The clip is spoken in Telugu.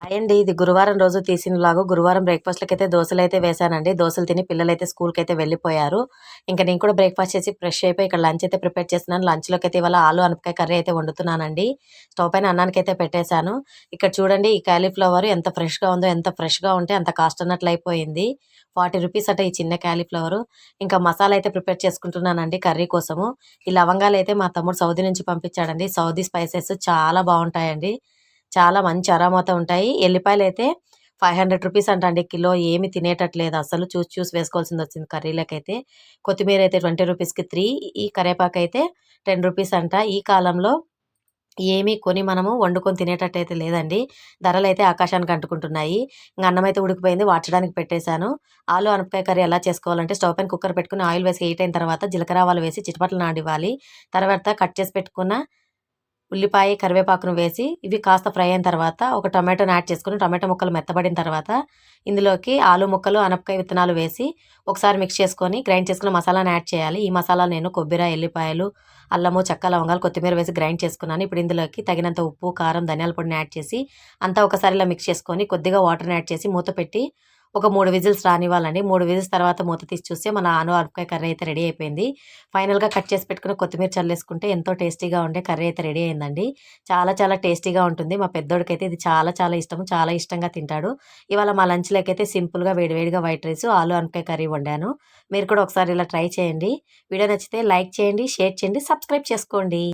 అయ్యండి. ఇది గురువారం రోజు తీసిన వ్లాగు. గురువారం బ్రేక్‌ఫాస్ట్‌లకైతే దోసలైతే వేశానండి. దోసలు తిని పిల్లలైతే స్కూల్‌కైతే వెళ్ళిపోయారు. ఇంక నేను కూడా బ్రేక్‌ఫాస్ట్ చేసి ఫ్రెష్ అయిపోయి ఇక్కడ లంచ్ అయితే ప్రిపేర్ చేస్తున్నాను. లంచ్‌లోకైతే ఇవాళ ఆలు అనపకాయ కర్రీ అయితే వండుతున్నానండి. స్టవ్ పైన అన్నానికైతే పెట్టేశాను. ఇక్కడ చూడండి ఈ కాలీఫ్లవర్ ఎంత ఫ్రెష్‌గా ఉందో, ఎంత ఫ్రెష్‌గా ఉంటే అంత కాస్ట్ అన్నట్లు అయిపోయింది. ₹40 అట ఈ చిన్న కాలీఫ్లవరు. ఇంకా మసాలా అయితే ప్రిపేర్ చేసుకుంటున్నానండి కర్రీ కోసము. ఈ లవంగాలైతే మా తమ్ముడు సౌదీ నుంచి పంపించాడండి. సౌదీ స్పైసెస్ చాలా బావుంటాయండి. చాలా మంచి అరోమాతో ఉంటాయి. ఎల్లిపాయలైతే ₹500 అంట అండి కిలో. ఏమి తినేటట్లేదు అసలు. చూసి చూసి వేసుకోవాల్సిందొచ్చింది కర్రీలకైతే. కొత్తిమీరైతే ₹20కి 3. ఈ కరివేపాకైతే ₹10 అంట. ఈ కాలంలో ఏమి కొని మనము వండుకొని తినేటట్టయితే లేదండి. ధరలైతే ఆకాశానికి అంటుకుంటున్నాయి. ఇంక అన్నమైతే ఉడికిపోయింది. వార్చడానికి పెట్టేశాను. ఆలు అనపకాయ కర్రీ ఎలా చేసుకోవాలంటే స్టవ్ పైన కుక్కర్ పెట్టుకొని ఆయిల్ వేసి హీట్ అయిన తర్వాత జీలకర్ర, ఆవాలు వేసి చిటపటలాడివ్వాలి. తర్వాత కట్ చేసి పెట్టుకున్న ఉల్లిపాయ, కరివేపాకును వేసి ఇవి కాస్త ఫ్రై అయిన తర్వాత ఒక టొమాటోని యాడ్ చేసుకొని టొమాటో ముక్కలు మెత్తబడిన తర్వాత ఇందులోకి ఆలు ముక్కలు, అనపకాయ విత్తనాలు వేసి ఒకసారి మిక్స్ చేసుకొని గ్రైండ్ చేసుకున్న మసాలాని యాడ్ చేయాలి. ఈ మసాలా నేను కొబ్బెర, ఎల్లిపాయలు, అల్లము, చెక్క, లవంగాలు, కొత్తిమీర వేసి గ్రైండ్ చేసుకున్నాను. ఇప్పుడు ఇందులోకి తగినంత ఉప్పు, కారం, ధనియాల పొడిని యాడ్ చేసి అంతా ఒకసారి ఇలా మిక్స్ చేసుకొని కొద్దిగా వాటర్‌ని యాడ్ చేసి మూత పెట్టి ఒక 3 విజిల్స్ రానివ్వాలండి. 3 విజిల్స్ తర్వాత మూత తీసి చూస్తే మన అనపకాయ కర్రీ అయితే రెడీ అయిపోయింది. ఫైనల్‌గా కట్ చేసి పెట్టుకున్న కొత్తిమీర చల్లేసుకుంటే ఎంతో టేస్టీగా ఉండే కర్రీ అయితే రెడీ అయిందండి. చాలా చాలా టేస్టీగా ఉంటుంది. మా పెద్దోడికైతే ఇది చాలా చాలా ఇష్టము. చాలా ఇష్టంగా తింటాడు. ఇవాళ మా లంచ్‌లోకైతే సింపుల్‌గా వేడివేడిగా వైట్ రైసు, ఆలు అనపకాయ కర్రీ వండాను. మీరు కూడా ఒకసారి ఇలా ట్రై చేయండి. వీడియో నచ్చితే లైక్ చేయండి, షేర్ చేయండి, సబ్స్క్రైబ్ చేసుకోండి.